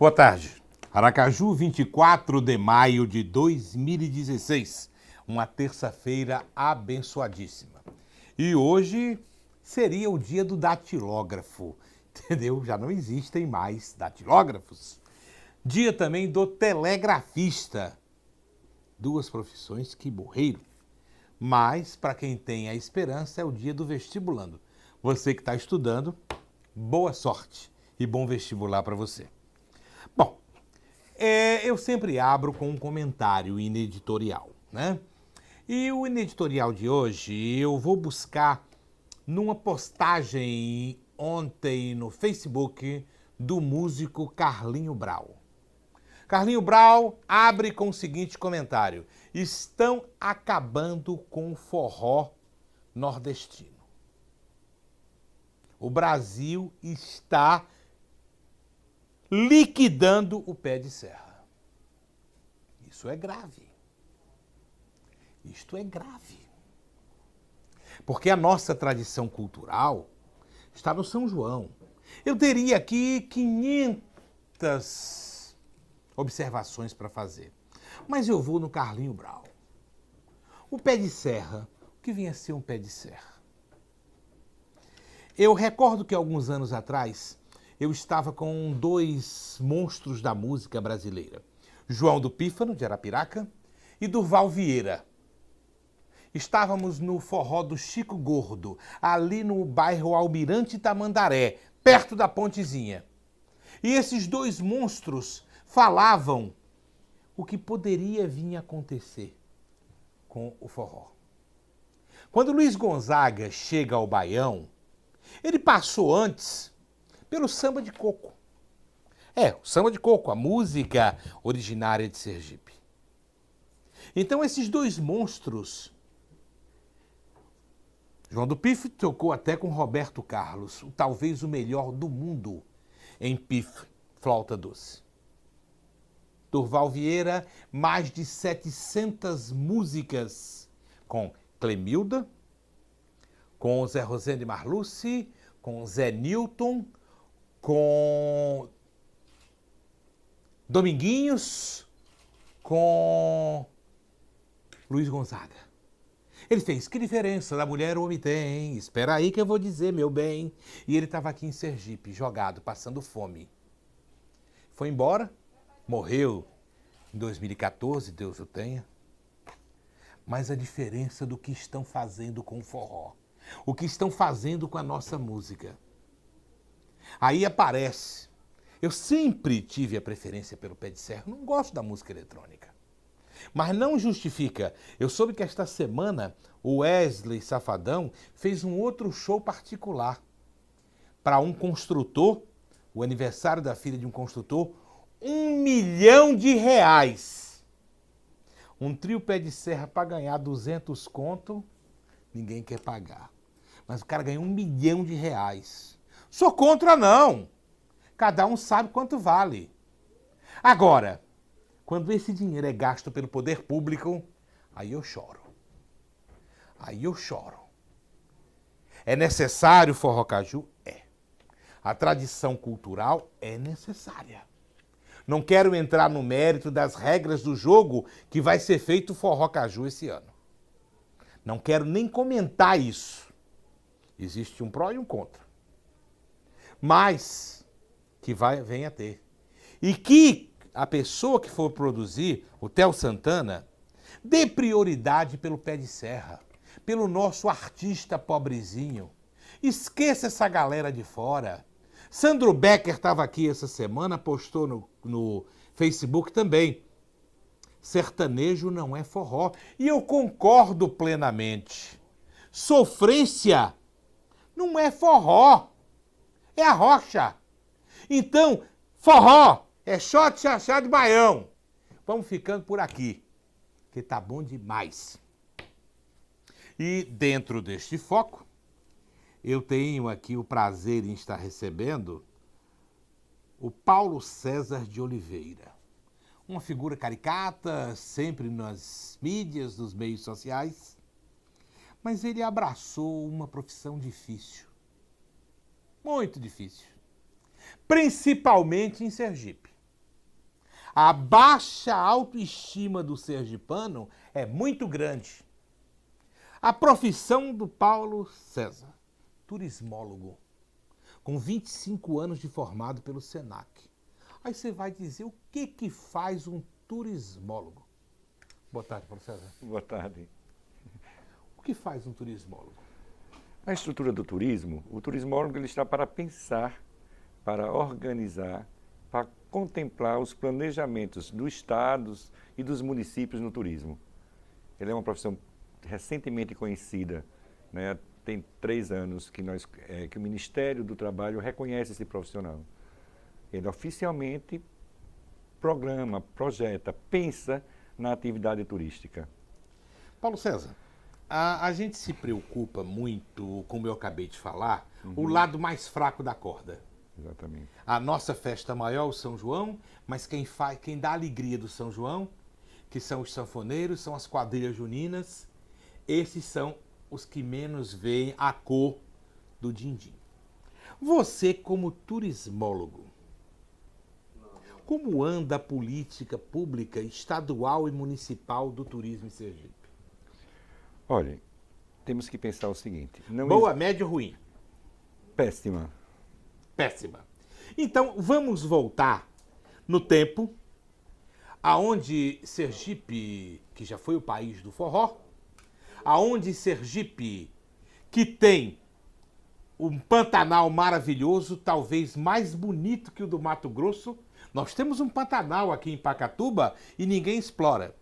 Boa tarde. Aracaju, 24 de maio de 2016. Uma terça-feira abençoadíssima. E hoje seria o dia do datilógrafo, entendeu? Já não existem mais datilógrafos. Dia também do telegrafista. Duas profissões que morreram. Mas, para quem tem a esperança, é o dia do vestibulando. Você que está estudando, boa sorte e bom vestibular para você. Bom, eu sempre abro com um comentário ineditorial, né? E o ineditorial de hoje eu vou buscar numa postagem ontem no Facebook do músico Carlinho Brau. Carlinho Brau abre com o seguinte comentário: estão acabando com o forró nordestino. O Brasil está liquidando o pé de serra. Isso é grave. Isto é grave. Porque a nossa tradição cultural está no São João. Eu teria aqui 500 observações para fazer. Mas eu vou no Carlinho Brau. O pé de serra, o que vinha a ser um pé de serra? Eu recordo que alguns anos atrás eu estava com dois monstros da música brasileira. João do Pífano, de Arapiraca, e Durval Vieira. Estávamos no forró do Chico Gordo, ali no bairro Almirante Tamandaré, perto da Pontezinha. E esses dois monstros falavam o que poderia vir a acontecer com o forró. Quando Luiz Gonzaga chega ao Baião, ele passou antes pelo samba de coco. O samba de coco, a música originária de Sergipe. Então esses dois monstros, João do Pif tocou até com Roberto Carlos, talvez o melhor do mundo em pif, flauta doce. Durval Vieira, mais de 700 músicas com Clemilda, com Zé Rosendo Marluce, com Zé Newton, com Dominguinhos, com Luiz Gonzaga. Ele fez Que Diferença da Mulher o Homem Tem, espera aí que eu vou dizer, meu bem. E ele estava aqui em Sergipe, jogado, passando fome. Foi embora, morreu em 2014, Deus o tenha. Mas a diferença do que estão fazendo com o forró, o que estão fazendo com a nossa música. Aí aparece, eu sempre tive a preferência pelo pé de serra, não gosto da música eletrônica. Mas não justifica. Eu soube que esta semana o Wesley Safadão fez um outro show particular para um construtor, o aniversário da filha de um construtor, R$1 milhão. Um trio pé de serra para ganhar 200 conto, ninguém quer pagar. Mas o cara ganhou R$1 milhão. Sou contra não. Cada um sabe quanto vale. Agora, quando esse dinheiro é gasto pelo poder público, aí eu choro. Aí eu choro. É necessário o Forró Caju? É. A tradição cultural é necessária. Não quero entrar no mérito das regras do jogo que vai ser feito o Forró Caju esse ano. Não quero nem comentar isso. Existe um pró e um contra. Mas que venha a ter. E que a pessoa que for produzir, o Theo Santana, dê prioridade pelo pé de serra, pelo nosso artista pobrezinho. Esqueça essa galera de fora. Sandro Becker estava aqui essa semana, postou no Facebook também. Sertanejo não é forró. E eu concordo plenamente. Sofrência não é forró, é a rocha. Então, forró é shot, chachá de baião. Vamos ficando por aqui, que tá bom demais. E dentro deste foco, eu tenho aqui o prazer em estar recebendo o Paulo César de Oliveira. Uma figura caricata, sempre nas mídias, nos meios sociais, mas ele abraçou uma profissão difícil. Muito difícil. Principalmente em Sergipe. A baixa autoestima do sergipano é muito grande. A profissão do Paulo César, turismólogo, com 25 anos de formado pelo Senac. Aí você vai dizer o que faz um turismólogo. Boa tarde, Paulo César. Boa tarde. O que faz um turismólogo? Na estrutura do turismo, o turismólogo ele está para pensar, para organizar, para contemplar os planejamentos dos estados e dos municípios no turismo. Ele é uma profissão recentemente conhecida, né? Tem 3 anos que o Ministério do Trabalho reconhece esse profissional. Ele oficialmente programa, projeta, pensa na atividade turística. Paulo César, a gente se preocupa muito, como eu acabei de falar, o lado mais fraco da corda. Exatamente. A nossa festa maior, o São João, mas quem dá a alegria do São João, que são os sanfoneiros, são as quadrilhas juninas, esses são os que menos veem a cor do din-din. Você, como turismólogo, como anda a política pública estadual e municipal do turismo em Sergipe? Olha, temos que pensar o seguinte. Boa, média ou ruim? Péssima. Péssima. Então, vamos voltar no tempo, aonde Sergipe, que já foi o país do forró, aonde Sergipe, que tem um Pantanal maravilhoso, talvez mais bonito que o do Mato Grosso. Nós temos um Pantanal aqui em Pacatuba e ninguém explora.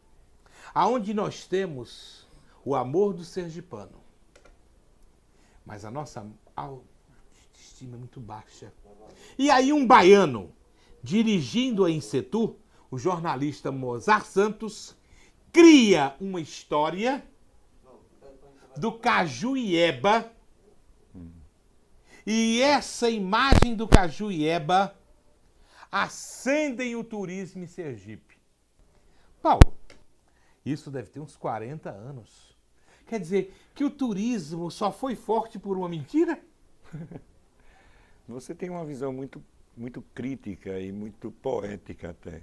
Aonde nós temos o amor do sergipano. Mas a nossa autoestima é muito baixa. E aí um baiano, dirigindo a Insetur, o jornalista Mozart Santos, cria uma história do Cajuieba. E essa imagem do Cajuieba acendem o turismo em Sergipe. Paulo, isso deve ter uns 40 anos. Quer dizer que o turismo só foi forte por uma mentira? Você tem uma visão muito crítica e muito poética até.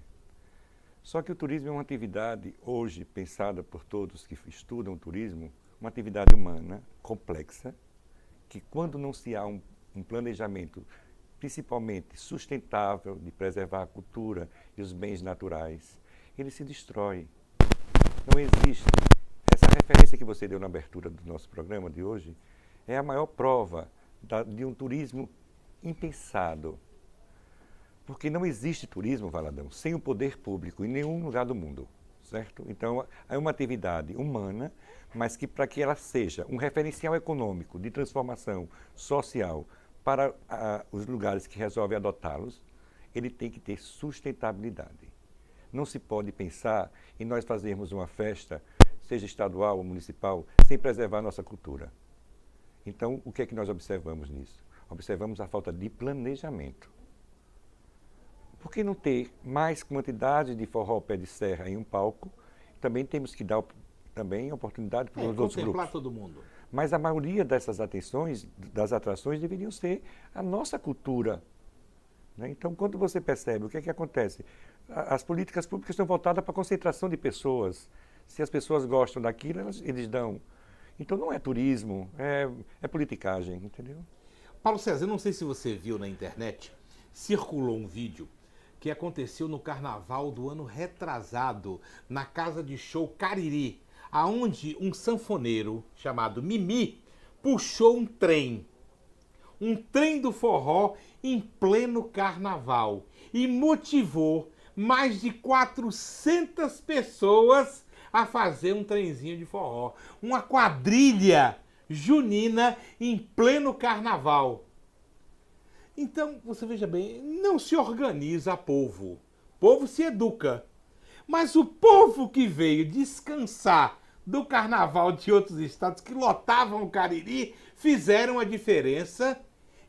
Só que o turismo é uma atividade, hoje, pensada por todos que estudam o turismo, uma atividade humana, complexa, que quando não se há um planejamento, principalmente sustentável, de preservar a cultura e os bens naturais, ele se destrói. Não existe. Essa referência que você deu na abertura do nosso programa de hoje é a maior prova de um turismo impensado. Porque não existe turismo, Valadão, sem o poder público em nenhum lugar do mundo, certo? Então, é uma atividade humana, mas que para que ela seja um referencial econômico de transformação social para os lugares que resolvem adotá-los, ele tem que ter sustentabilidade. Não se pode pensar em nós fazermos uma festa, seja estadual ou municipal, sem preservar a nossa cultura. Então, o que é que nós observamos nisso? Observamos a falta de planejamento. Por que não ter mais quantidade de forró pé de serra em um palco? Também temos que dar também oportunidade para os outros grupos. Contemplar todo mundo. Mas a maioria dessas atenções, das atrações, deveriam ser a nossa cultura. Né? Então, quando você percebe o que é que acontece, as políticas públicas estão voltadas para a concentração de pessoas. Se as pessoas gostam daquilo, eles dão. Então, não é turismo, é politicagem, entendeu? Paulo César, eu não sei se você viu na internet, circulou um vídeo que aconteceu no carnaval do ano retrasado, na casa de show Cariri, aonde um sanfoneiro chamado Mimi puxou um trem do forró em pleno carnaval e motivou mais de 400 pessoas a fazer um trenzinho de forró, uma quadrilha junina em pleno carnaval. Então, você veja bem, não se organiza povo. O povo se educa. Mas o povo que veio descansar do carnaval de outros estados que lotavam o Cariri, fizeram a diferença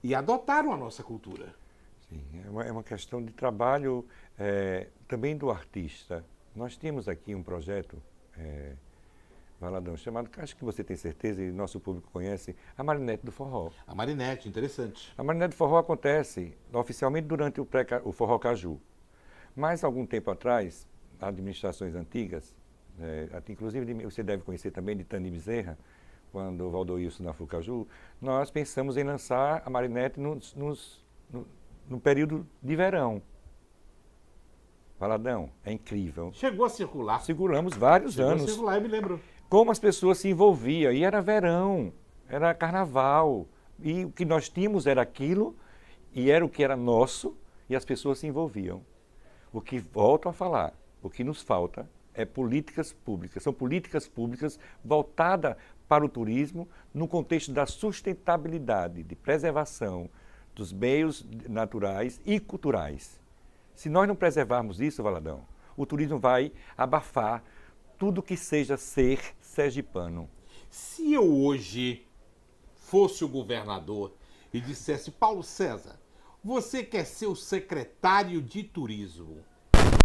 e adotaram a nossa cultura. Sim, é uma questão de trabalho também do artista. Nós temos aqui um projeto, Valadão, chamado, acho que você tem certeza e nosso público conhece, a Marinette do Forró. A Marinette, interessante. A Marinette do Forró acontece oficialmente durante o Forró Caju. Mas, algum tempo atrás, administrações antigas, inclusive você deve conhecer também de Tani Bezerra, quando o Valdoilson na Fucaju, nós pensamos em lançar a Marinette no período de verão. Valadão, é incrível. Chegou a circular. Seguramos vários Chegou anos. a circular, eu me lembro. Como as pessoas se envolviam, e era verão, era carnaval, e o que nós tínhamos era aquilo, e era o que era nosso, e as pessoas se envolviam. O que volto a falar, o que nos falta é políticas públicas, são políticas públicas voltadas para o turismo no contexto da sustentabilidade, de preservação dos meios naturais e culturais. Se nós não preservarmos isso, Valadão, o turismo vai abafar tudo que seja ser sergipano. Se eu hoje fosse o governador e dissesse, Paulo César, você quer ser o secretário de turismo,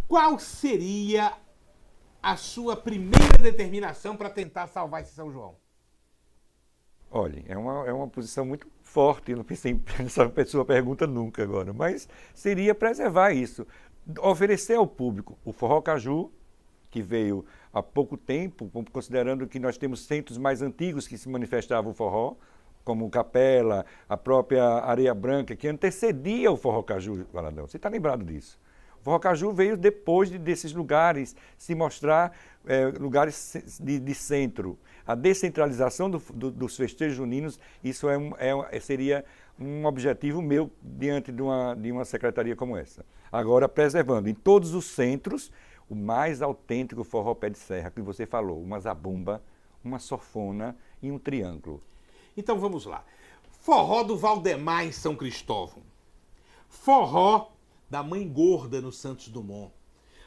qual seria a sua primeira determinação para tentar salvar esse São João? Olha, é uma posição muito forte, eu não pensei nessa pessoa pergunta nunca agora, mas seria preservar isso, oferecer ao público o Forró Caju, que veio há pouco tempo, considerando que nós temos centros mais antigos que se manifestavam o forró, como Capela, a própria Areia Branca, que antecedia o Forró Caju, Valadão. Você está lembrado disso? O Forró Caju veio depois desses lugares se mostrar lugares de centro. A descentralização dos festejos juninos, isso seria um objetivo meu diante de uma secretaria como essa. Agora, preservando em todos os centros o mais autêntico forró pé de serra, que você falou, uma zabumba, uma sanfona e um triângulo. Então vamos lá. Forró do Valdemar em São Cristóvão. Forró da Mãe Gorda no Santos Dumont.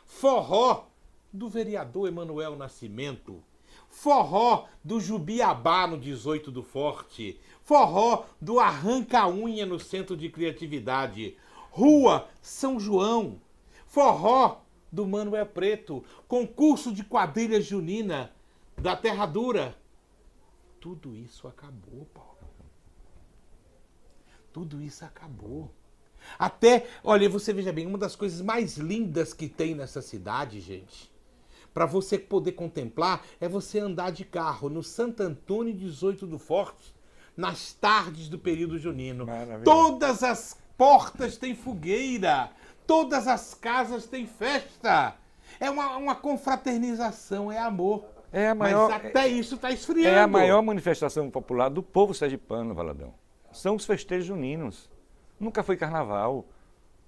Forró do vereador Emanuel Nascimento. Forró do Jubiabá no 18 do Forte. Forró do Arranca-Unha no Centro de Criatividade. Rua São João. Forró do Manuel Preto. Concurso de quadrilha junina da Terra Dura. Tudo isso acabou, Paulo. Tudo isso acabou. Até, olha, você veja bem, uma das coisas mais lindas que tem nessa cidade, gente, para você poder contemplar, é você andar de carro no Santo Antônio 18 do Forte, nas tardes do período junino. Maravilha. Todas as portas têm fogueira, todas as casas têm festa. É uma confraternização, é amor. Mas até isso está esfriando. É a maior manifestação popular do povo sergipano, Valadão. São os festejos juninos. Nunca foi carnaval.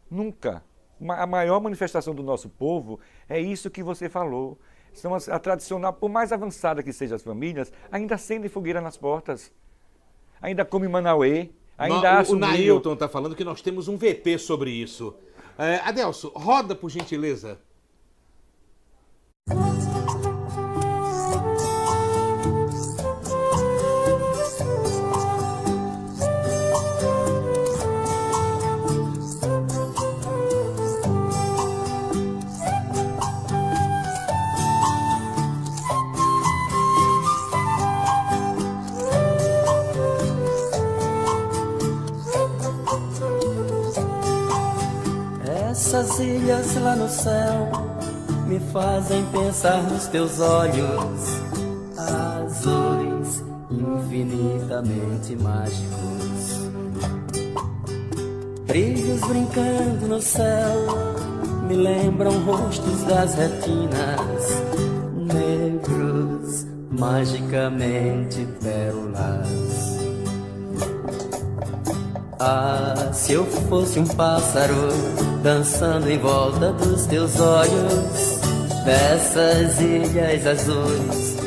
Nunca. A maior manifestação do nosso povo é isso que você falou. São a tradicional, por mais avançada que sejam as famílias, ainda acendem fogueira nas portas. Ainda come manauê. Ainda o Nailton está falando que nós temos um VT sobre isso. Adelso, roda por gentileza. Essas ilhas lá no céu me fazem pensar nos teus olhos azuis, infinitamente mágicos. Brilhos brincando no céu me lembram rostos das retinas, negros, magicamente pérolas. Ah, se eu fosse um pássaro dançando em volta dos teus olhos, dessas ilhas azuis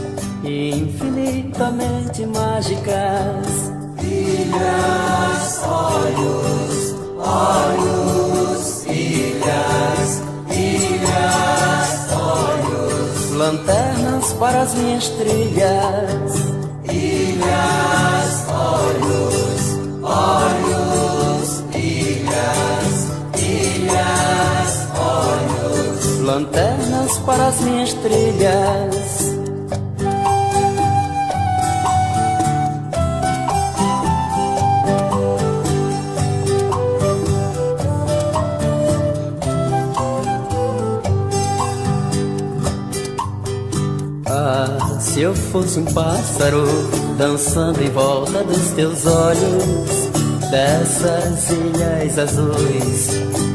infinitamente mágicas. Ilhas, olhos, olhos, ilhas, ilhas, olhos, lanternas para as minhas trilhas. Ilhas, olhos, olhos, ilhas, ilhas, olhos, lanternas para as minhas trilhas. eu fosse um pássaro dançando em volta dos teus olhos, dessas ilhas azuis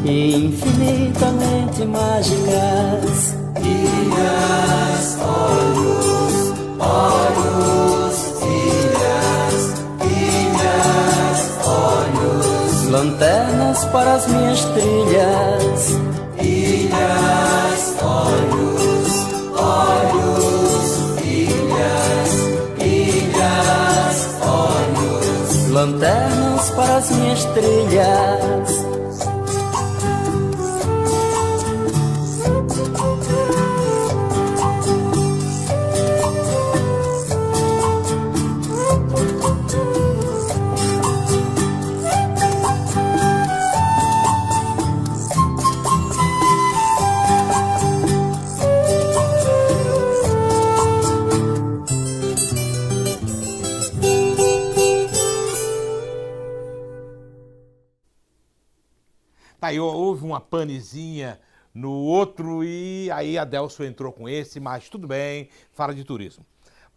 infinitamente mágicas. Ilhas, olhos, olhos, ilhas, olhos, lanternas para as minhas trilhas. Ilhas, olhos, olhos, ilhas, olhos, lanternas para as minhas trilhas. Aí houve uma panezinha no outro e aí a Delcio entrou com esse, mas tudo bem, fala de turismo.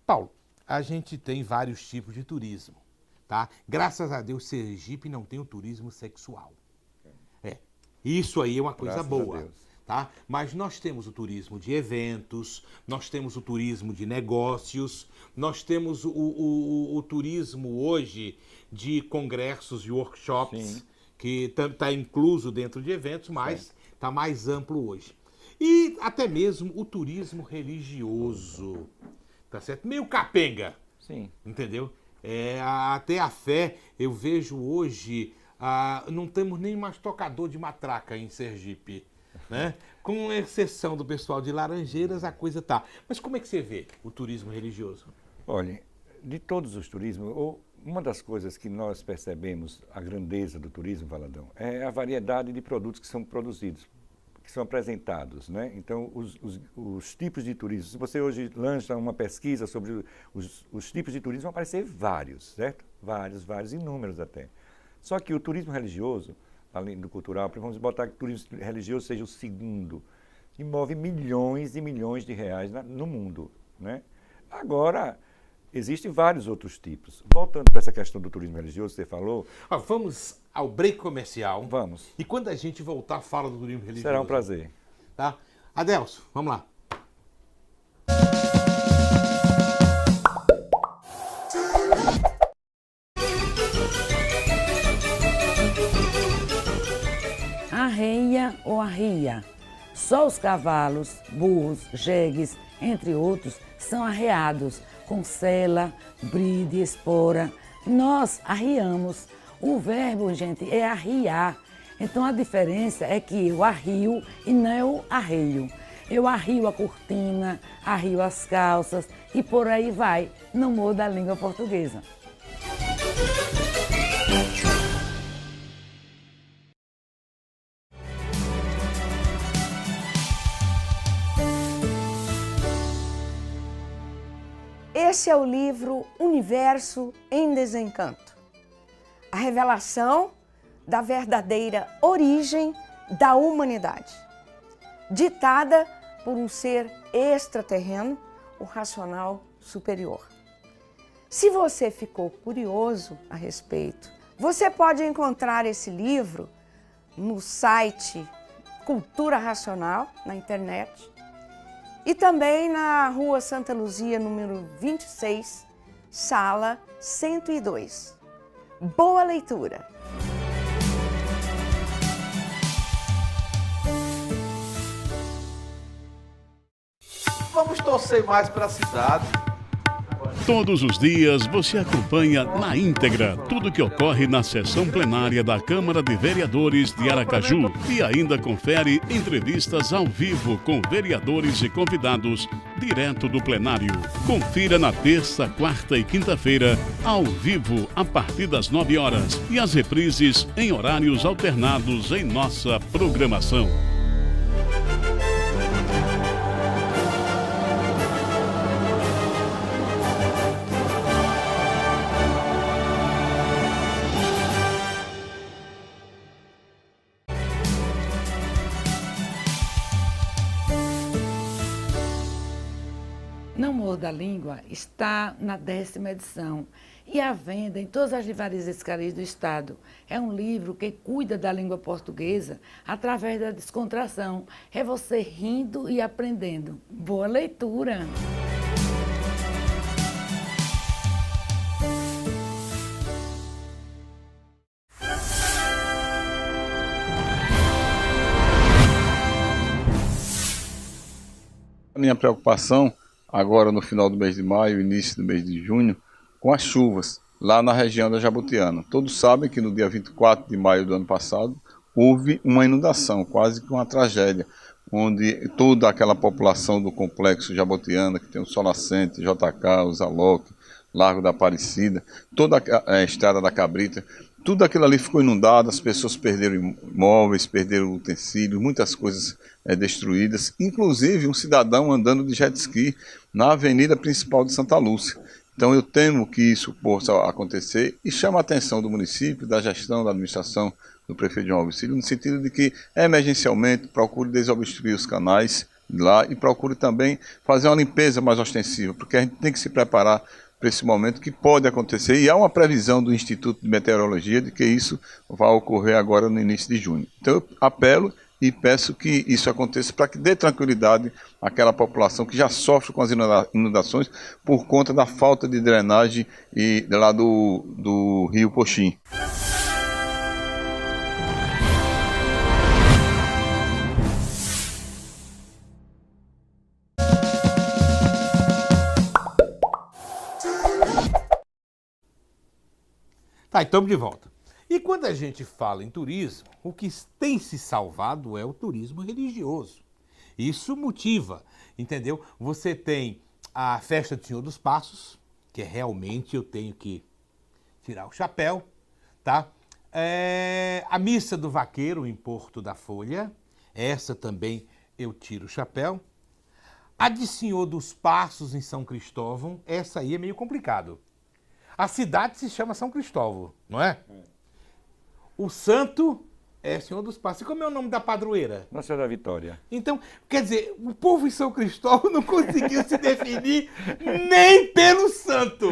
Paulo, a gente tem vários tipos de turismo, tá? Graças a Deus, Sergipe não tem o turismo sexual. Isso aí é uma coisa Graças boa, a Deus. tá? Mas nós temos o turismo de eventos, nós temos o turismo de negócios, nós temos o turismo hoje de congressos e workshops, Sim. que está incluso dentro de eventos, mas está mais amplo hoje. E até mesmo o turismo religioso, tá certo? Meio capenga, Sim. entendeu? Até a fé, eu vejo hoje, não temos nem mais tocador de matraca em Sergipe, né? Com exceção do pessoal de Laranjeiras, a coisa tá. Mas como é que você vê o turismo religioso? Olha, de todos os turismos, uma das coisas que nós percebemos a grandeza do turismo, Valadão, é a variedade de produtos que são produzidos, que são apresentados, né? Então, os tipos de turismo, se você hoje lança uma pesquisa sobre os tipos de turismo, vão aparecer vários, certo? Vários, inúmeros até. Só que o turismo religioso, além do cultural, vamos botar que o turismo religioso seja o segundo, e move milhões e milhões de reais no mundo, né? Agora, existem vários outros tipos. Voltando para essa questão do turismo religioso, você falou... Vamos ao break comercial. Vamos. E quando a gente voltar, fala do turismo religioso. Será um prazer. Tá? Adelcio, vamos lá. Arreia ou arria. Só os cavalos, burros, jegues, entre outros, são arreados com sela, bride, espora. Nós arriamos. O verbo, gente, é arriar. Então a diferença é que eu arrio e não eu arreio. Eu arrio a cortina, arrio as calças e por aí vai. Não muda a língua portuguesa. Esse é o livro Universo em Desencanto. A revelação da verdadeira origem da humanidade, ditada por um ser extraterreno, o racional superior. Se você ficou curioso a respeito, você pode encontrar esse livro no site Cultura Racional, na internet, e também na Rua Santa Luzia, número 26, sala 102. Boa leitura! Vamos torcer mais para a cidade. Todos os dias você acompanha na íntegra tudo que ocorre na sessão plenária da Câmara de Vereadores de Aracaju e ainda confere entrevistas ao vivo com vereadores e convidados direto do plenário. Confira na terça, quarta e quinta-feira, ao vivo a partir das 9 horas e as reprises em horários alternados em nossa programação. Não Sabor da Língua está na 10ª edição e à venda em todas as livrarias escolares do estado. É um livro que cuida da língua portuguesa através da descontração. É você rindo e aprendendo. Boa leitura! A minha preocupação, agora no final do mês de maio, início do mês de junho, com as chuvas lá na região da Jabutiana. Todos sabem que no dia 24 de maio do ano passado houve uma inundação, quase que uma tragédia, onde toda aquela população do complexo Jabutiana, que tem o Solacente, JK, o Zaloc, Largo da Aparecida, toda a Estrada da Cabrita, tudo aquilo ali ficou inundado, as pessoas perderam imóveis, perderam utensílios, muitas coisas destruídas, inclusive um cidadão andando de jet ski na avenida principal de Santa Lúcia. Então eu temo que isso possa acontecer e chamo a atenção do município, da gestão, da administração, do prefeito João Auxílio, no sentido de que emergencialmente procure desobstruir os canais lá e procure também fazer uma limpeza mais ostensiva, porque a gente tem que se preparar para esse momento que pode acontecer, e há uma previsão do Instituto de Meteorologia de que isso vai ocorrer agora no início de junho. Então eu apelo e peço que isso aconteça para que dê tranquilidade àquela população que já sofre com as inundações por conta da falta de drenagem lá do rio Poxim. Tá, estamos de volta. E quando a gente fala em turismo, o que tem se salvado é o turismo religioso. Isso motiva, entendeu? Você tem a Festa do Senhor dos Passos, que realmente eu tenho que tirar o chapéu, tá? A Missa do Vaqueiro em Porto da Folha, essa também eu tiro o chapéu. A de Senhor dos Passos em São Cristóvão, essa aí é meio complicado. A cidade se chama São Cristóvão, não é? O santo é Senhor dos Passos. E como é o nome da padroeira? Nossa Senhora da Vitória. Então, quer dizer, o povo em São Cristóvão não conseguiu se definir nem pelo santo,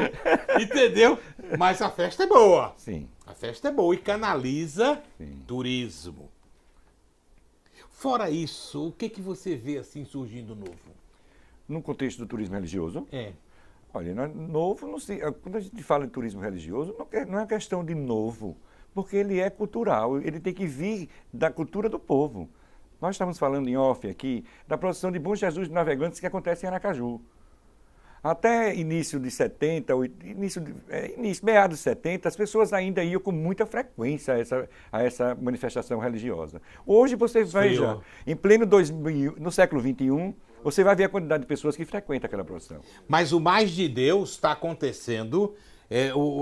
entendeu? Mas a festa é boa. Sim. A festa é boa e canaliza Sim. turismo. Fora isso, o que você vê assim surgindo novo? No contexto do turismo religioso? Olha, novo, não sei, quando a gente fala em turismo religioso, não é questão de novo, porque ele é cultural, ele tem que vir da cultura do povo. Nós estamos falando em off aqui da procissão de Bom Jesus de Navegantes que acontece em Aracaju. Até início de 70, meados de 70, as pessoas ainda iam com muita frequência a essa manifestação religiosa. Hoje você veja, em pleno no século XXI, você vai ver a quantidade de pessoas que frequentam aquela procissão. Mas o Mais de Deus está acontecendo,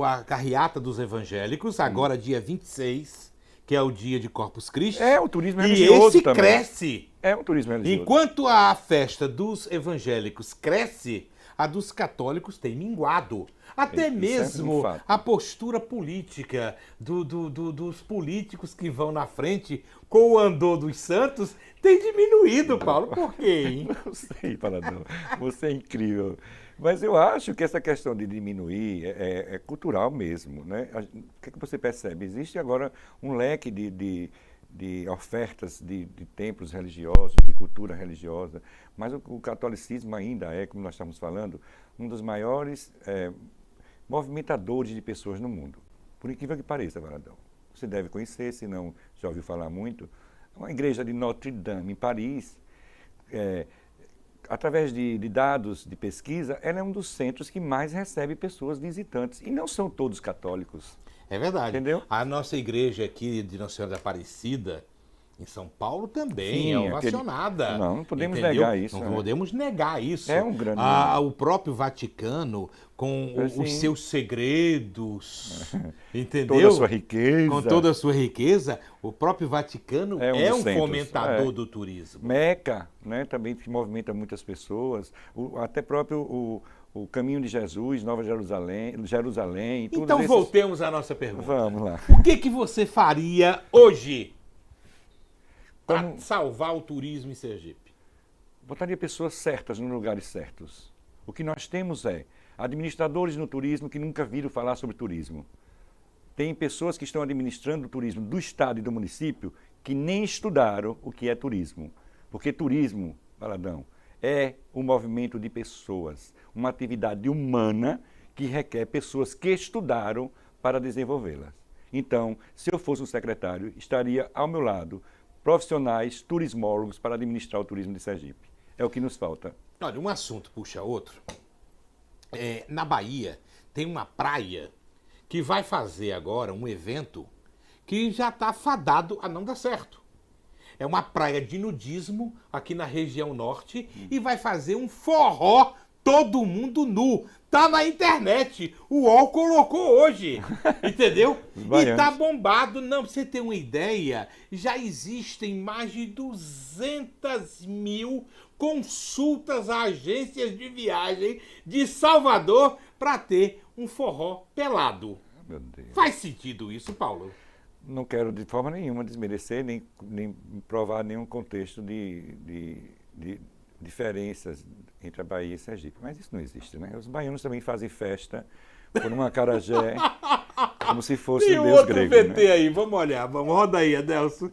a carreata dos evangélicos, agora dia 26, que é o dia de Corpus Christi. É o turismo religioso e esse também. Cresce. É um turismo religioso. Enquanto a festa dos evangélicos cresce, a dos católicos tem minguado. Até mesmo a postura política dos políticos que vão na frente com o andor dos santos tem diminuído, Paulo. Por quê, hein? Não sei, Paradão. Você é incrível. Mas eu acho que essa questão de diminuir é cultural mesmo, né? O que você percebe? Existe agora um leque de ofertas de templos religiosos, de cultura religiosa, mas o catolicismo ainda é, como nós estamos falando, um dos maiores movimentadores de pessoas no mundo. Por incrível que pareça, Valadão. Você deve conhecer, se não já ouviu falar muito, uma igreja de Notre Dame, em Paris, através de dados de pesquisa, ela é um dos centros que mais recebe pessoas visitantes, e não são todos católicos. É verdade. Entendeu? A nossa igreja aqui de Nossa Senhora da Aparecida, em São Paulo, também Sim, é ovacionada. Não podemos entendeu? negar isso. Não podemos negar isso. É um grande... O próprio Vaticano, com os seus segredos, entendeu? Toda a sua riqueza. Com toda a sua riqueza, o próprio Vaticano é um centros, fomentador do turismo. Meca, né, também que movimenta muitas pessoas, até próprio o Caminho de Jesus, Nova Jerusalém. Então voltemos à nossa pergunta. Vamos lá. O que você faria hoje para salvar o turismo em Sergipe? Botaria pessoas certas nos lugares certos. O que nós temos é administradores no turismo que nunca viram falar sobre turismo. Tem pessoas que estão administrando o turismo do estado e do município que nem estudaram o que é turismo. Porque turismo, Valadão, é um movimento de pessoas, uma atividade humana que requer pessoas que estudaram para desenvolvê-las. Então, se eu fosse um secretário, estaria ao meu lado profissionais turismólogos para administrar o turismo de Sergipe. É o que nos falta. Olha, um assunto puxa outro. Na Bahia tem uma praia que vai fazer agora um evento que já está fadado a não dar certo. É uma praia de nudismo aqui na região norte e vai fazer um forró todo mundo nu. Tá na internet. O UOL colocou hoje. Entendeu? E tá bombado. Não, pra você ter uma ideia, já existem mais de 200 mil consultas a agências de viagem de Salvador para ter um forró pelado. Meu Deus. Faz sentido isso, Paulo? Não quero de forma nenhuma desmerecer, nem provar nenhum contexto de diferenças entre a Bahia e Sergipe. Mas isso não existe, né? Os baianos também fazem festa por um acarajé, como se fosse Tem um deus outro grego. VT Né? aí, vamos olhar. Vamos, roda aí, Adelson.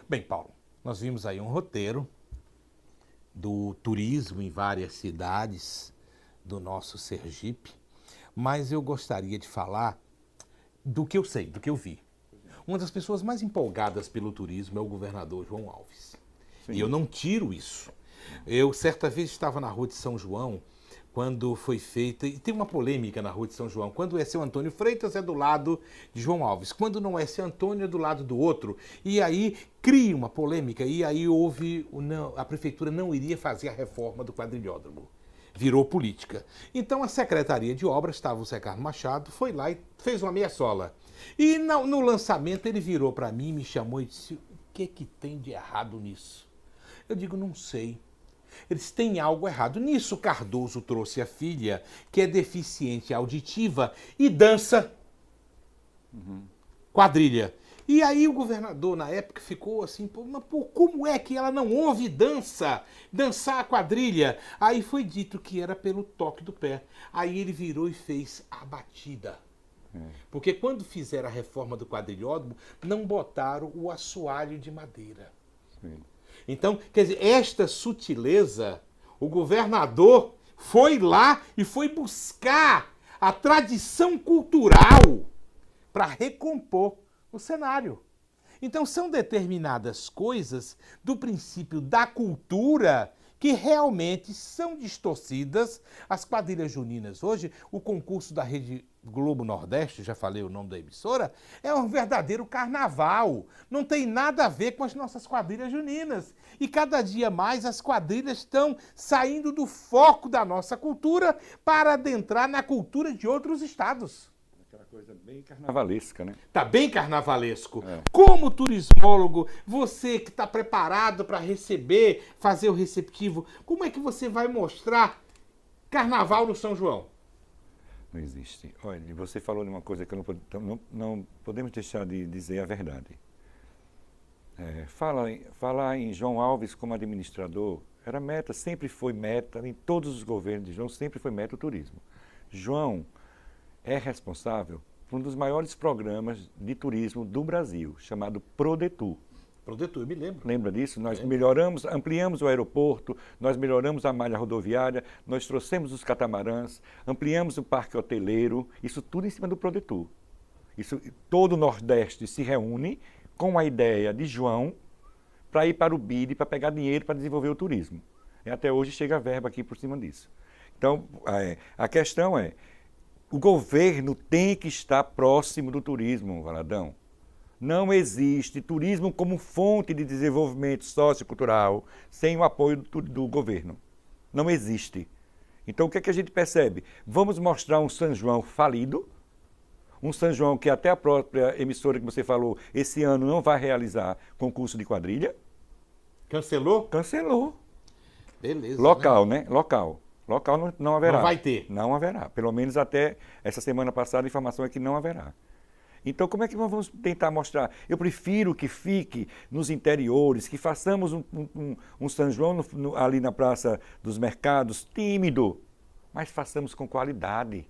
Bem, Paulo, nós vimos aí um roteiro do turismo em várias cidades do nosso Sergipe, mas eu gostaria de falar do que eu sei, do que eu vi. Uma das pessoas mais empolgadas pelo turismo é o governador João Alves. Sim. E eu não tiro isso. Eu, certa vez, estava na Rua de São João, quando foi feita, e tem uma polêmica na Rua de São João, quando é seu Antônio Freitas é do lado de João Alves, quando não é seu Antônio é do lado do outro, e aí cria uma polêmica, e aí a prefeitura não iria fazer a reforma do quadrilhódromo, virou política. Então a Secretaria de Obras, estava o Zé Carlos Machado, foi lá e fez uma meia-sola, e no lançamento ele virou para mim, me chamou e disse, o que tem de errado nisso? Eu digo, não sei. Eles têm algo errado. Nisso, Cardoso trouxe a filha, que é deficiente auditiva, e dança quadrilha. E aí o governador, na época, ficou assim, mas como é que ela não ouve dançar a quadrilha? Aí foi dito que era pelo toque do pé. Aí ele virou e fez a batida. Porque quando fizeram a reforma do quadrilhódromo, não botaram o assoalho de madeira. Sim. Então, quer dizer, esta sutileza, o governador foi lá e foi buscar a tradição cultural para recompor o cenário. Então, são determinadas coisas do princípio da cultura que realmente são distorcidas. As quadrilhas juninas hoje, o concurso da Rede Globo Nordeste, já falei o nome da emissora, é um verdadeiro carnaval. Não tem nada a ver com as nossas quadrilhas juninas. E cada dia mais as quadrilhas estão saindo do foco da nossa cultura para adentrar na cultura de outros estados. Aquela coisa bem carnavalesca, né? Tá bem carnavalesco. É. Como turismólogo, você que está preparado para receber, fazer o receptivo, como é que você vai mostrar carnaval no São João? Não existe. Olha, você falou de uma coisa que não podemos deixar de dizer a verdade. Falar em João Alves como administrador era meta, sempre foi meta, em todos os governos de João sempre foi meta o turismo. João é responsável por um dos maiores programas de turismo do Brasil, chamado Prodetur. Prodetur, eu me lembro. Lembra disso? Nós É. melhoramos, ampliamos o aeroporto, nós melhoramos a malha rodoviária, nós trouxemos os catamarãs, ampliamos o parque hoteleiro, isso tudo em cima do Prodetur. Isso, todo o Nordeste se reúne com a ideia de João para ir para o BID, para pegar dinheiro para desenvolver o turismo. E até hoje chega a verba aqui por cima disso. Então, a questão é, o governo tem que estar próximo do turismo, Valadão. Não existe turismo como fonte de desenvolvimento sociocultural sem o apoio do governo. Não existe. Então, o que é que a gente percebe? Vamos mostrar um São João falido, um São João que até a própria emissora que você falou, esse ano não vai realizar concurso de quadrilha. Cancelou? Cancelou. Beleza. Local, né? Local. Local não haverá. Não vai ter. Não haverá. Pelo menos até essa semana passada a informação é que não haverá. Então, como é que nós vamos tentar mostrar? Eu prefiro que fique nos interiores, que façamos um São João ali na Praça dos Mercados, tímido, mas façamos com qualidade.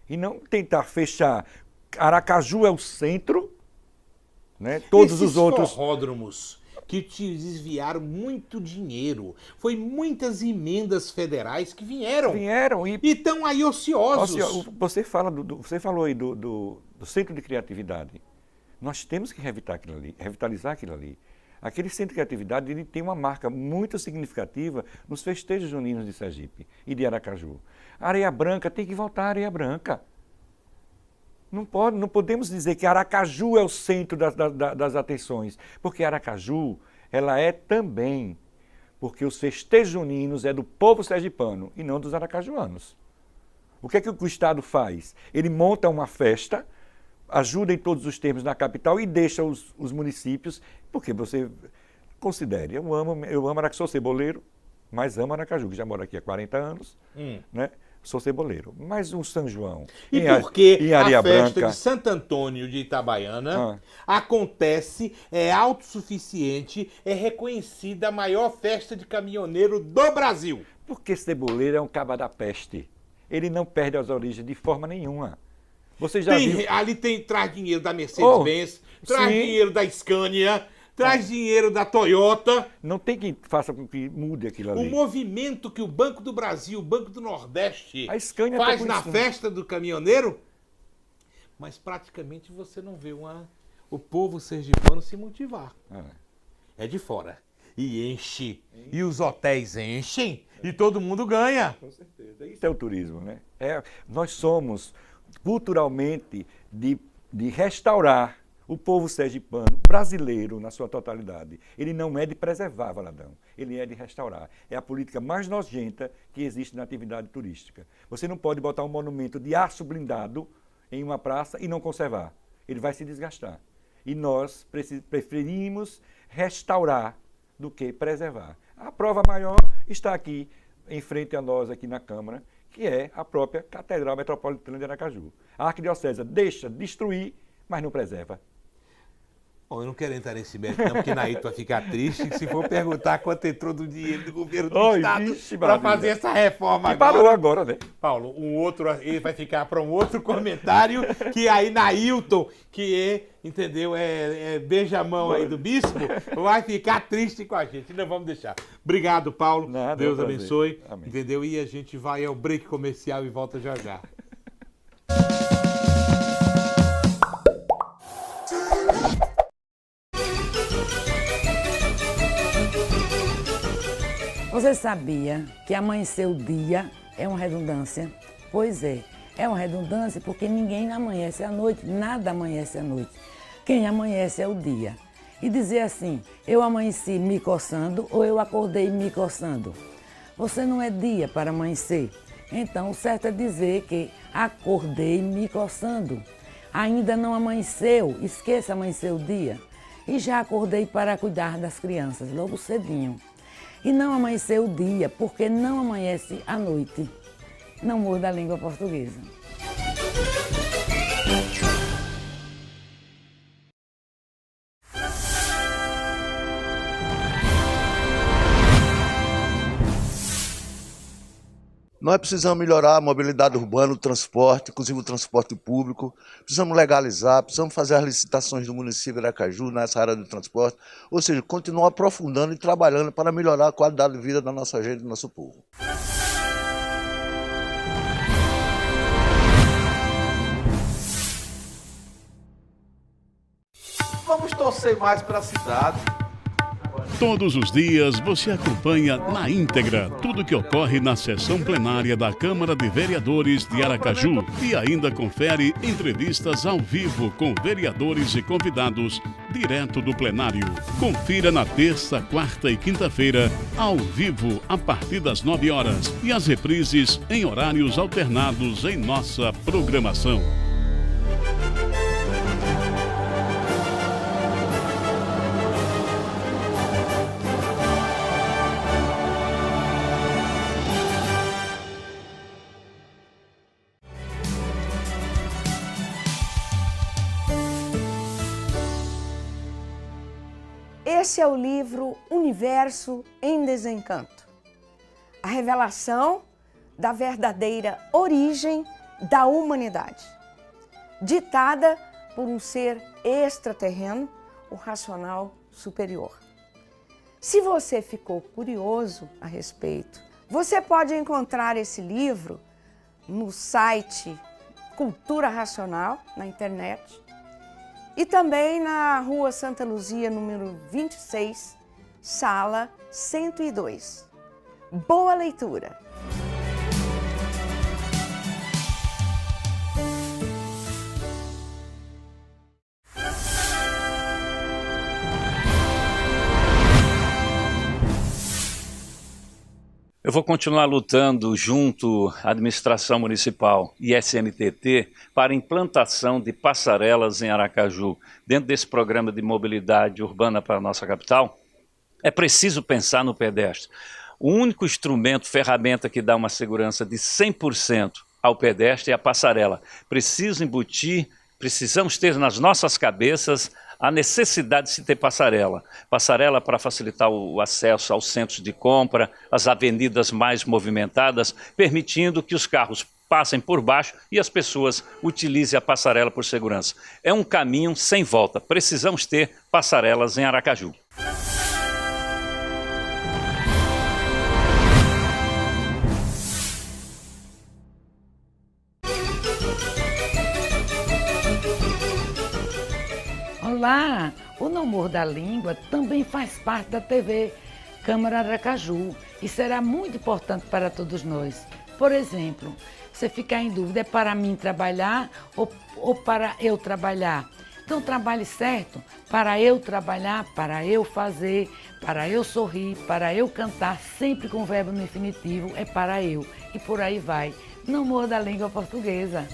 E não tentar fechar. Aracaju é o centro, né? Todos Esses os outros... forródromos que te desviaram muito dinheiro. Foi muitas emendas federais que vieram. Vieram e estão aí ociosos. Você falou aí do centro de criatividade. Nós temos que revitalizar aquilo ali. Aquele centro de criatividade ele tem uma marca muito significativa nos festejos juninos de Sergipe e de Aracaju. A Areia Branca tem que voltar à Areia Branca. Não podemos dizer que Aracaju é o centro das atenções, porque Aracaju ela é também, porque os festejos juninos é do povo sergipano e não dos aracajuanos. O que é que o Estado faz? Ele monta uma festa, ajuda em todos os termos na capital e deixa os municípios, porque você considere, eu amo Aracaju, sou ceboleiro, mas amo Aracaju, que já moro aqui há 40 anos, né? Sou ceboleiro. Mas um São João E por que em a Areia festa Branca, de Santo Antônio de Itabaiana acontece, é autossuficiente, é reconhecida a maior festa de caminhoneiro do Brasil? porque ceboleiro é um caba da peste. Ele não perde as origens de forma nenhuma. Você já viu? Ali traz dinheiro da Mercedes-Benz, traz sim. dinheiro da Scania, traz dinheiro da Toyota. Não tem quem faça com que mude aquilo ali. O movimento que o Banco do Brasil, o Banco do Nordeste A Scania faz tá com na isso. festa do caminhoneiro, mas praticamente você não vê o povo sergipano se motivar. É de fora. E enche. E os hotéis enchem. E todo mundo ganha. Com certeza. Isso é o turismo, né? Nós somos culturalmente de restaurar o povo sergipano, brasileiro na sua totalidade. Ele não é de preservar, Valadão. Ele é de restaurar. É a política mais nojenta que existe na atividade turística. Você não pode botar um monumento de aço blindado em uma praça e não conservar. Ele vai se desgastar. E nós preferimos restaurar do que preservar. A prova maior está aqui, em frente a nós aqui na Câmara, que é a própria Catedral Metropolitana de Aracaju. A Arquidiocese deixa destruir, mas não preserva. Bom, eu não quero entrar nesse mérito não, porque Naito vai ficar triste se for perguntar quanto entrou do dinheiro do governo do Estado para fazer essa reforma E agora. parou agora, né? Paulo, ele vai ficar para um outro comentário, que aí Nailton, que entendeu, é beijamão aí do bispo, vai ficar triste com a gente. Não vamos deixar. Obrigado, Paulo. Nada, Deus é um prazer. abençoe. Amém. Entendeu? E a gente vai ao break comercial e volta já já. Você sabia que amanhecer o dia é uma redundância? Pois é uma redundância porque ninguém amanhece à noite, nada amanhece à noite. Quem amanhece é o dia. E dizer assim, eu amanheci me coçando ou eu acordei me coçando. Você não é dia para amanhecer. Então, o certo é dizer que acordei me coçando. Ainda não amanheceu, esqueça amanhecer o dia. E já acordei para cuidar das crianças, logo cedinho. E não amanheceu o dia, porque não amanhece à noite. Não muda a língua portuguesa. Nós precisamos melhorar a mobilidade urbana, o transporte, inclusive o transporte público. Precisamos legalizar, precisamos fazer as licitações do município de Aracaju nessa área do transporte. Ou seja, continuar aprofundando e trabalhando para melhorar a qualidade de vida da nossa gente e do nosso povo. Vamos torcer mais para a cidade. Todos os dias você acompanha na íntegra tudo que ocorre na sessão plenária da Câmara de Vereadores de Aracaju e ainda confere entrevistas ao vivo com vereadores e convidados direto do plenário. Confira na terça, quarta e quinta-feira, ao vivo a partir das 9 horas e as reprises em horários alternados em nossa programação. Esse é o livro Universo em Desencanto. A revelação da verdadeira origem da humanidade. Ditada por um ser extraterreno, o racional superior. Se você ficou curioso a respeito, você pode encontrar esse livro no site Cultura Racional, na internet, e também na Rua Santa Luzia, número 26, sala 102. Boa leitura! Eu vou continuar lutando junto à administração municipal e SMTT para a implantação de passarelas em Aracaju. Dentro desse programa de mobilidade urbana para a nossa capital, é preciso pensar no pedestre. O único instrumento, ferramenta que dá uma segurança de 100% ao pedestre é a passarela. Precisamos ter nas nossas cabeças a necessidade de se ter passarela. Passarela para facilitar o acesso aos centros de compra, às avenidas mais movimentadas, permitindo que os carros passem por baixo e as pessoas utilizem a passarela por segurança. É um caminho sem volta. Precisamos ter passarelas em Aracaju. Olá! O Não Morda a Língua também faz parte da TV Câmara Aracaju e será muito importante para todos nós. Por exemplo, você ficar em dúvida, é para mim trabalhar ou para eu trabalhar? Então trabalhe certo, para eu trabalhar, para eu fazer, para eu sorrir, para eu cantar, sempre com o verbo no infinitivo, é para eu. E por aí vai. Não morda a língua portuguesa.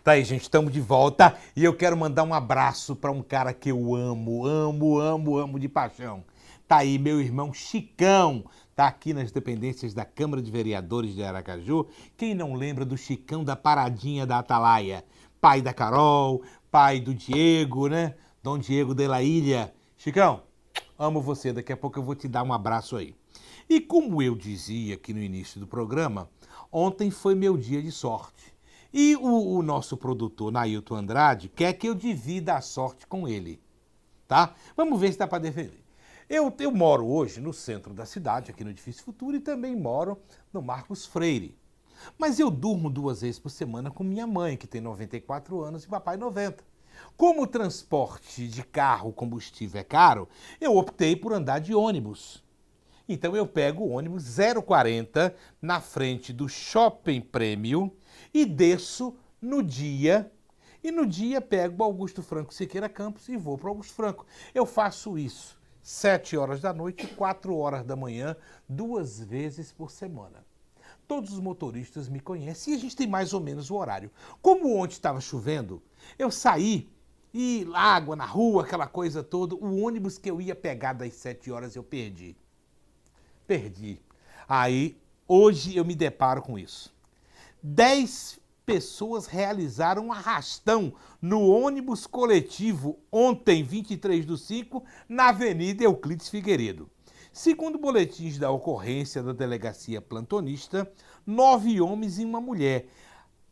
Tá aí, gente, estamos de volta e eu quero mandar um abraço para um cara que eu amo de paixão. Tá aí, meu irmão Chicão, tá aqui nas dependências da Câmara de Vereadores de Aracaju. Quem não lembra do Chicão da Paradinha da Atalaia? Pai da Carol, pai do Diego, né? Dom Diego de la Ilha. Chicão, amo você, daqui a pouco eu vou te dar um abraço aí. E como eu dizia aqui no início do programa, ontem foi meu dia de sorte. E o nosso produtor, Nailton Andrade, quer que eu divida a sorte com ele, tá? Vamos ver se dá para defender. Eu moro hoje no centro da cidade, aqui no Edifício Futuro, e também moro no Marcos Freire. Mas eu durmo 2 vezes por semana com minha mãe, que tem 94 anos, e papai 90. Como o transporte de carro, combustível é caro, eu optei por andar de ônibus. Então eu pego o ônibus 040 na frente do Shopping Prêmio e desço no dia. E no dia pego o Augusto Franco Siqueira Campos e vou para o Augusto Franco. Eu faço isso 7 horas da noite e 4 horas da manhã, 2 vezes por semana. Todos os motoristas me conhecem e a gente tem mais ou menos o horário. Como ontem estava chovendo, eu saí e água na rua, aquela coisa toda, o ônibus que eu ia pegar das 7 horas eu perdi. Aí, hoje eu me deparo com isso. 10 pessoas realizaram um arrastão no ônibus coletivo ontem, 23/5, na Avenida Euclides Figueiredo. Segundo boletins da ocorrência da delegacia plantonista, 9 homens e uma mulher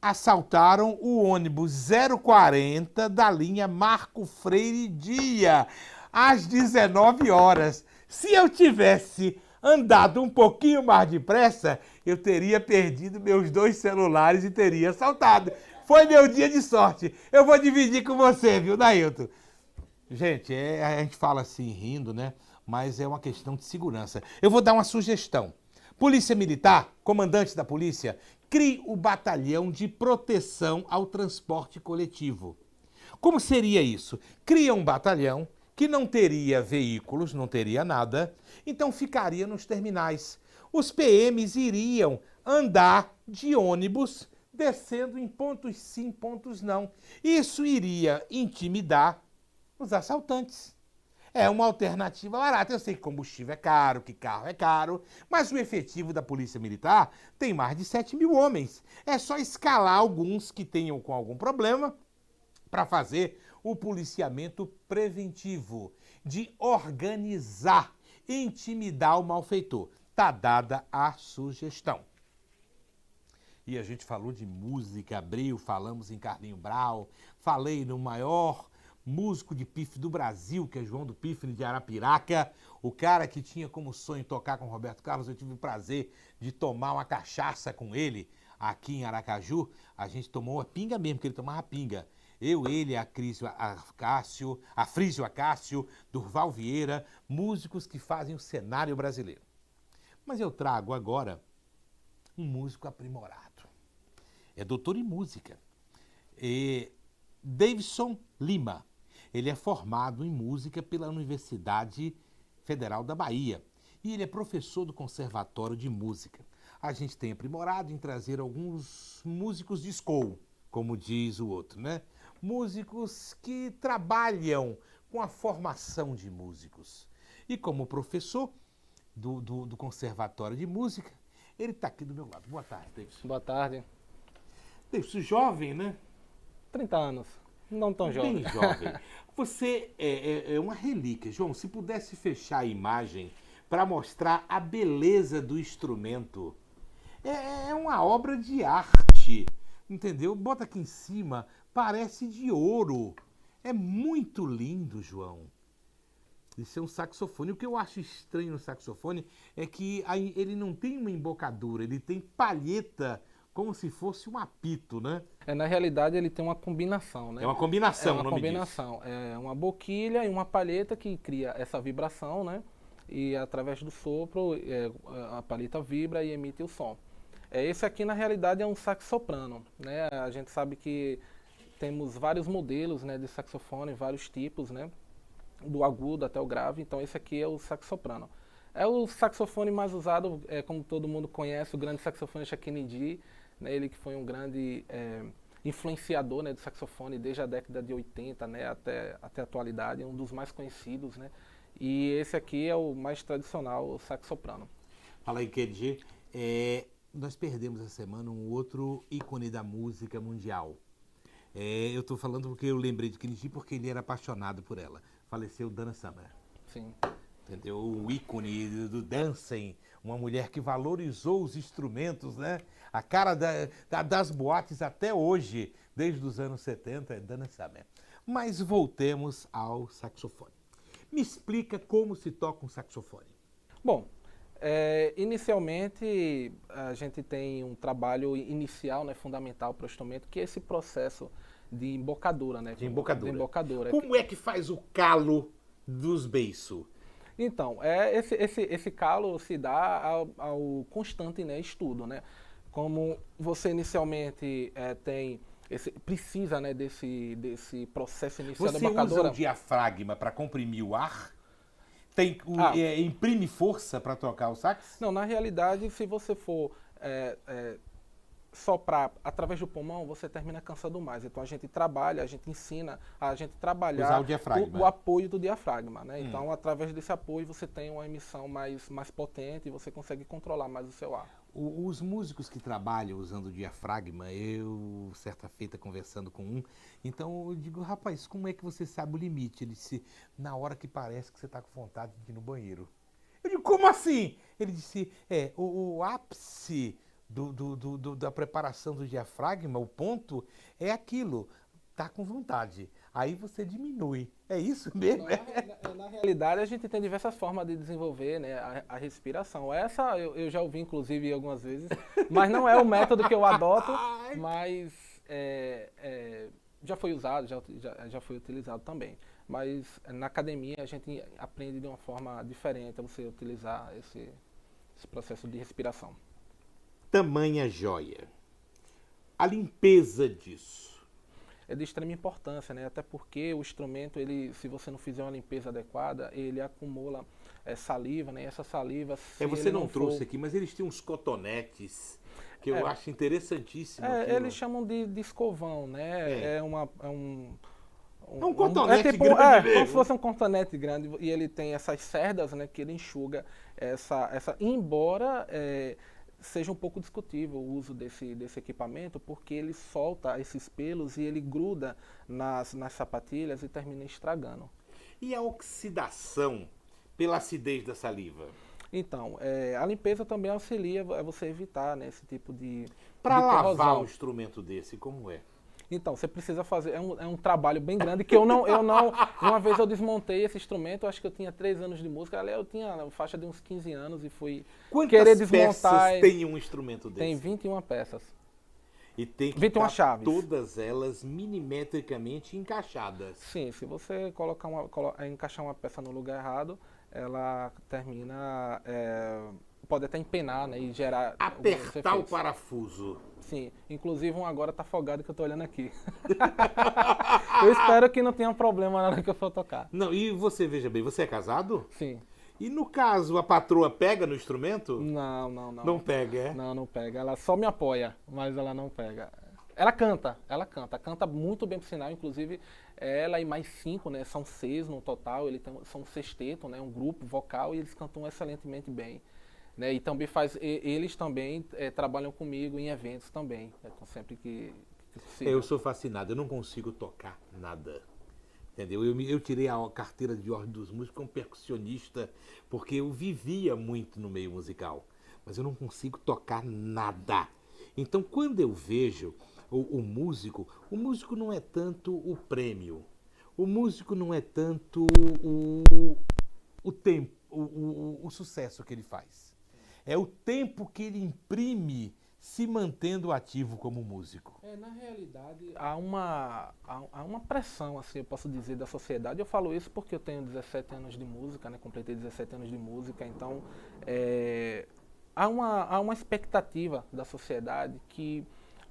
assaltaram o ônibus 040 da linha Marco Freire Dia, às 19 horas. Se eu tivesse andado um pouquinho mais depressa, eu teria perdido meus 2 celulares e teria assaltado. Foi meu dia de sorte. Eu vou dividir com você, viu, Nailton? Gente, a gente fala assim rindo, né? Mas é uma questão de segurança. Eu vou dar uma sugestão. Polícia Militar, comandante da polícia, crie o batalhão de proteção ao transporte coletivo. Como seria isso? Cria um batalhão que não teria veículos, não teria nada, então ficaria nos terminais. Os PMs iriam andar de ônibus, descendo em pontos sim, pontos não. Isso iria intimidar os assaltantes. É uma alternativa barata. Eu sei que combustível é caro, que carro é caro, mas o efetivo da Polícia Militar tem mais de 7 mil homens. É só escalar alguns que tenham com algum problema para fazer o policiamento preventivo, de organizar, intimidar o malfeitor. Tá dada a sugestão. E a gente falou de música, abriu, falamos em Carlinho Brau, falei no maior músico de pife do Brasil, que é João do Pífano de Arapiraca, o cara que tinha como sonho tocar com Roberto Carlos. Eu tive o prazer de tomar uma cachaça com ele aqui em Aracaju. A gente tomou uma pinga mesmo, porque ele tomava pinga. Eu, ele, a Frísio Acácio, Durval Vieira, músicos que fazem o cenário brasileiro. Mas eu trago agora um músico aprimorado. É doutor em música. Davidson Lima. Ele é formado em música pela Universidade Federal da Bahia e ele é professor do Conservatório de Música. A gente tem aprimorado em trazer alguns músicos de school, como diz o outro, né? Músicos que trabalham com a formação de músicos. E como professor do Conservatório de Música, ele está aqui do meu lado. Boa tarde, Davidson. Boa tarde. Davidson, jovem, né? 30 anos. Não tão jovem. Bem jovem. Você é uma relíquia. João, se pudesse fechar a imagem para mostrar a beleza do instrumento, é uma obra de arte, entendeu? Bota aqui em cima, parece de ouro. É muito lindo, João. Isso é um saxofone. O que eu acho estranho no saxofone é que ele não tem uma embocadura, ele tem palheta, como se fosse um apito, né? Na realidade, ele tem uma combinação, né? É uma combinação, o nome disso. É uma boquilha e uma palheta que cria essa vibração, né? E através do sopro, a palheta vibra e emite o som. Esse aqui, na realidade, é um sax soprano, né? A gente sabe que temos vários modelos, né, de saxofone, vários tipos, né? Do agudo até o grave. Então, esse aqui é o sax soprano. É o saxofone mais usado, como todo mundo conhece, o grande saxofonista Kennedy, né, ele que foi um grande influenciador, né, do saxofone desde a década de 80, né, até a atualidade, é um dos mais conhecidos, né, e esse aqui é o mais tradicional, o sax soprano. Fala aí, Kennedy. Nós perdemos essa semana um outro ícone da música mundial. Eu estou falando porque eu lembrei de Kennedy porque ele era apaixonado por ela. Faleceu Dana Summer. Sim. Entendeu? O ícone do dancing, uma mulher que valorizou os instrumentos, né? A cara das boates até hoje, desde os anos 70, é Dana Summer. Mas voltemos ao saxofone. Me explica como se toca um saxofone. Bom, inicialmente a gente tem um trabalho inicial, né, fundamental para o instrumento, que é esse processo de embocadura, né? De embocadura. De embocadura. Como é que faz o calo dos beiços? Então, esse calo se dá ao constante, né, estudo, né? Como você inicialmente precisa, né, desse processo inicial da embocadura. Você usa o diafragma para comprimir o ar? Imprime força para tocar o sax? Não, na realidade, se você for soprar através do pulmão, você termina cansando mais. Então a gente ensina a gente trabalhar usar o diafragma. O apoio do diafragma, né? Então, através desse apoio, você tem uma emissão mais potente e você consegue controlar mais o seu ar. Os músicos que trabalham usando o diafragma, eu, certa feita, conversando com um, então eu digo, rapaz, como é que você sabe o limite? Ele disse, na hora que parece que você está com vontade de ir no banheiro. Eu digo, como assim? Ele disse, o ápice da preparação do diafragma, o ponto, é aquilo, tá com vontade. Aí você diminui. É isso mesmo? Na realidade, a gente tem diversas formas de desenvolver, né, a respiração. Essa eu já ouvi, inclusive, algumas vezes, mas não é o método que eu adoto, mas já foi usado, já foi utilizado também. Mas na academia a gente aprende de uma forma diferente a você utilizar esse processo de respiração. Tamanha joia. A limpeza disso. É de extrema importância, né? Até porque o instrumento, se você não fizer uma limpeza adequada, ele acumula saliva, né? E essa saliva... você não trouxe aqui, mas eles têm uns cotonetes que eu acho interessantíssimo. Eles chamam de escovão, né? É um cotonete grande mesmo. Como se fosse um cotonete grande, e ele tem essas cerdas, né? Que ele enxuga embora... seja um pouco discutível o uso desse equipamento, porque ele solta esses pelos e ele gruda nas sapatilhas e termina estragando. E a oxidação pela acidez da saliva? Então, a limpeza também auxilia você evitar, né, esse tipo de Para lavar um instrumento desse, como é? Então, você precisa fazer, é um trabalho bem grande, que eu não, uma vez eu desmontei esse instrumento, acho que eu tinha 3 anos de música, eu tinha faixa de uns 15 anos e fui querer desmontar. Quantas peças tem um instrumento desse? Tem 21 peças. E tem que 21 chaves. Todas elas milimetricamente encaixadas. Sim, se você encaixar uma peça no lugar errado, ela termina, pode até empenar, né, e gerar... Apertar o parafuso. Sim, inclusive um agora tá folgado que eu tô olhando aqui. Eu espero que não tenha problema na hora que eu for tocar. Não, e você, veja bem, você é casado? Sim. E no caso, a patroa pega no instrumento? Não. Não pega, é? Não pega. Ela só me apoia, mas ela não pega. Ela canta muito bem, por sinal, inclusive ela e mais 5, né, são 6 no total, são um sexteto, né, um grupo vocal, e eles cantam excelentemente bem. Né, e também eles também trabalham comigo em eventos também, então sempre que possível. Eu sou fascinado, eu não consigo tocar nada, entendeu? Eu tirei a carteira de ordem dos músicos como percussionista, porque eu vivia muito no meio musical, mas eu não consigo tocar nada. Então, quando eu vejo o músico não é tanto o prêmio, o músico não é tanto o tempo, o sucesso que ele faz. É o tempo que ele imprime se mantendo ativo como músico. Na realidade, há uma pressão, assim, eu posso dizer, da sociedade. Eu falo isso porque eu tenho 17 anos de música, né? Completei 17 anos de música, então há uma expectativa da sociedade que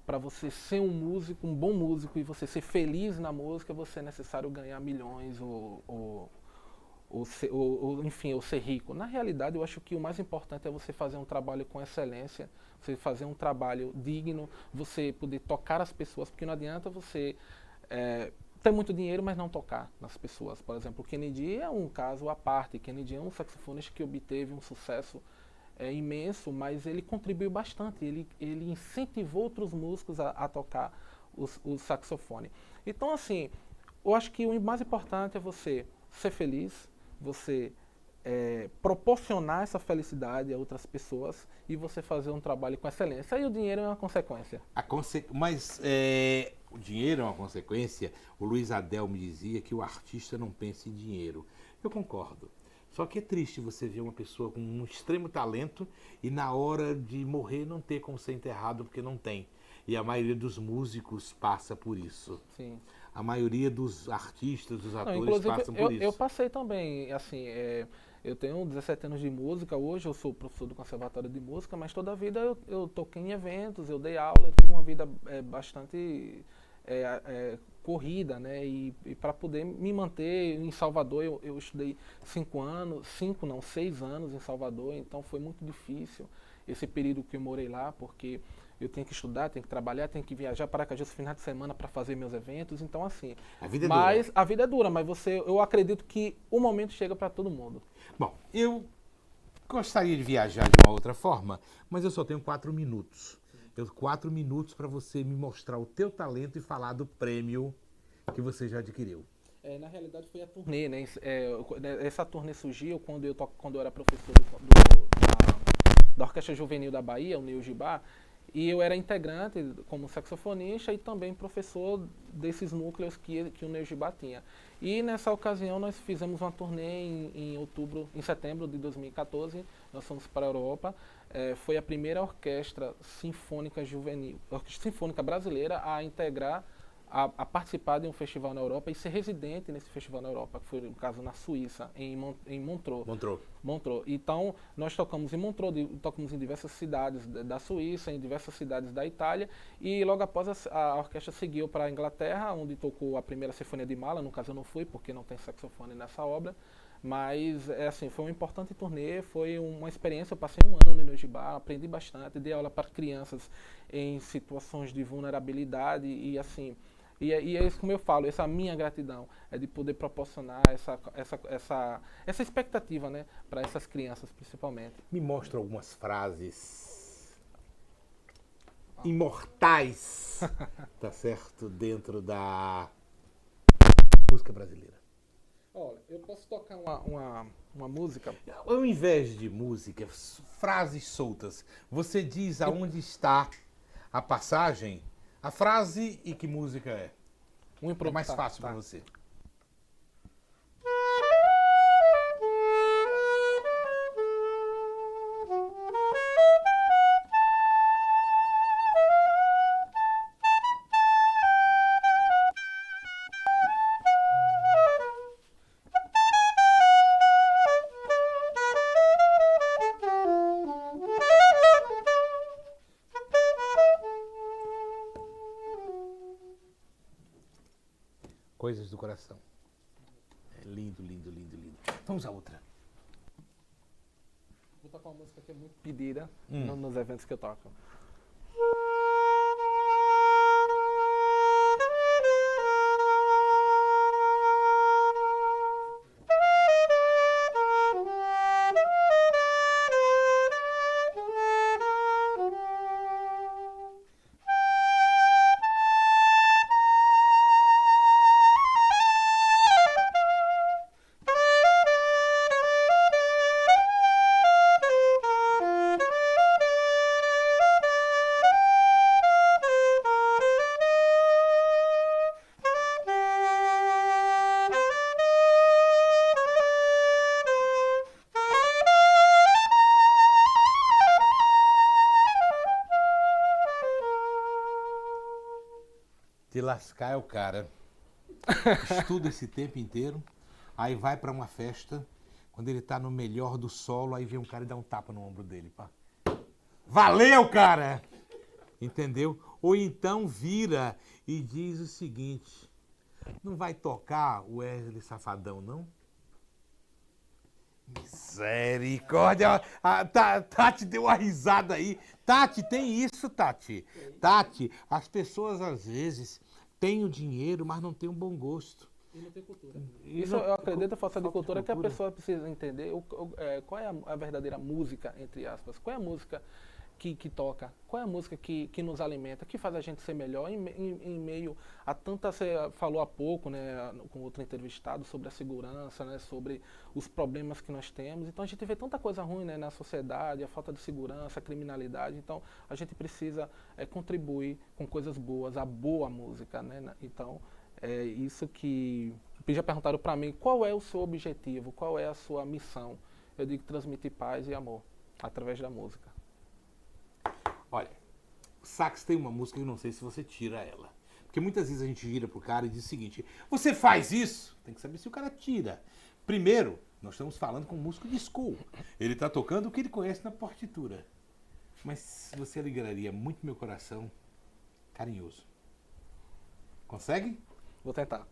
para você ser um músico, um bom músico, e você ser feliz na música, você é necessário ganhar milhões enfim, ou ser rico. Na realidade, eu acho que o mais importante é você fazer um trabalho com excelência, você fazer um trabalho digno, você poder tocar as pessoas, porque não adianta você ter muito dinheiro, mas não tocar nas pessoas. Por exemplo, o Kennedy é um caso à parte. Kennedy é um saxofonista que obteve um sucesso imenso, mas ele contribuiu bastante, ele incentivou outros músicos a tocar o saxofone. Então, assim, eu acho que o mais importante é você ser feliz, você proporcionar essa felicidade a outras pessoas e você fazer um trabalho com excelência. Aí o dinheiro é uma consequência. Mas o dinheiro é uma consequência. O Luiz Adel me dizia que o artista não pensa em dinheiro. Eu concordo. Só que é triste você ver uma pessoa com um extremo talento e na hora de morrer não ter como ser enterrado porque não tem. E a maioria dos músicos passa por isso. Sim. A maioria dos artistas, dos Não, atores inclusive, passam por isso. eu passei também, assim, eu tenho 17 anos de música, hoje eu sou professor do Conservatório de Música, mas toda a vida eu toquei em eventos, eu dei aula, eu tive uma vida bastante corrida, né? E para poder me manter em Salvador, eu estudei 6 anos em Salvador, então foi muito difícil esse período que eu morei lá, porque eu tenho que estudar, tenho que trabalhar, tenho que viajar para Aracaju esse final de semana para fazer meus eventos, então assim. A vida é mas dura. a vida é dura, mas eu acredito que o momento chega para todo mundo. Bom, eu gostaria de viajar de uma outra forma, mas eu só tenho 4 minutos. 4 minutos para você me mostrar o teu talento e falar do prêmio que você já adquiriu. Na realidade foi a turnê, né? Essa turnê surgiu quando eu era professor da Orquestra Juvenil da Bahia, o Neo Gibá, e eu era integrante como saxofonista e também professor desses núcleos que o Neo Gibá tinha. E nessa ocasião nós fizemos uma turnê em setembro de 2014, nós fomos para a Europa. Foi a primeira orquestra sinfônica juvenil, orquestra sinfônica brasileira a integrar, a participar de um festival na Europa e ser residente nesse festival na Europa, que foi no caso na Suíça, em Montreux. Montreux. Então, nós tocamos em Montreux, tocamos em diversas cidades da Suíça, em diversas cidades da Itália, e logo após a orquestra seguiu para a Inglaterra, onde tocou a primeira Sinfonia de Mahler. No caso eu não fui, porque não tem saxofone nessa obra, mas assim, foi uma importante turnê, foi uma experiência. Eu passei um ano no Neo Gibá, aprendi bastante, dei aula para crianças em situações de vulnerabilidade e assim. E é isso como eu falo, essa minha gratidão é de poder proporcionar essa expectativa, né, para essas crianças principalmente. Me mostra algumas frases imortais, tá certo, dentro da música brasileira. Olha, eu posso tocar uma música? Ao invés de música, frases soltas, você diz aonde está a passagem, a frase e que música é. É mais fácil para você. Coisas do coração. É lindo, lindo, lindo, lindo. Vamos a outra. Vou tocar uma música que é muito pedida nos eventos que eu toco. De lascar é o cara. Estuda esse tempo inteiro, aí vai pra uma festa, quando ele tá no melhor do solo, aí vem um cara e dá um tapa no ombro dele. Pá. Valeu, cara! Entendeu? Ou então vira e diz o seguinte: não vai tocar o Wesley Safadão, não? Misericórdia! A Tati deu uma risada aí. Tati, tem isso, Tati. Tati, as pessoas às vezes têm o dinheiro, mas não têm um bom gosto. E não tem cultura. Isso eu acredito, a falta de cultura, que a pessoa precisa entender qual é a verdadeira música, entre aspas. Qual é a música que toca? Qual é a música que nos alimenta, que faz a gente ser melhor em meio a tanta... Você falou há pouco, né, com outro entrevistado, sobre a segurança, né, sobre os problemas que nós temos. Então a gente vê tanta coisa ruim, né, na sociedade, a falta de segurança, a criminalidade. Então a gente precisa contribuir com coisas boas, a boa música, né? Então é isso que já perguntaram para mim qual é o seu objetivo, qual é a sua missão. Eu digo transmitir paz e amor através da música. Olha, o sax tem uma música que eu não sei se você tira ela. Porque muitas vezes a gente vira pro cara e diz o seguinte: você faz isso? Tem que saber se o cara tira. Primeiro, nós estamos falando com um músico de school. Ele está tocando o que ele conhece na partitura. Mas você alegraria muito meu coração carinhoso. Consegue? Vou tentar.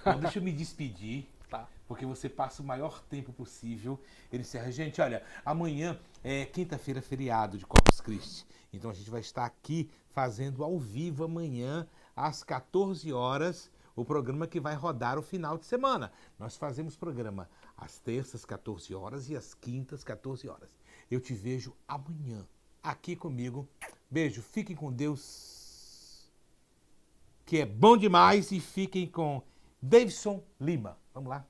Então deixa eu me despedir. Tá. Porque você passa o maior tempo possível. Ele encerra. Gente, olha, amanhã é quinta-feira, feriado de Corpus Christi. Então a gente vai estar aqui fazendo ao vivo amanhã, às 14 horas, o programa que vai rodar o final de semana. Nós fazemos programa às terças, 14 horas e às quintas, 14 horas. Eu te vejo amanhã aqui comigo. Beijo, fiquem com Deus, que é bom demais, e fiquem com Davidson Lima. Vamos lá.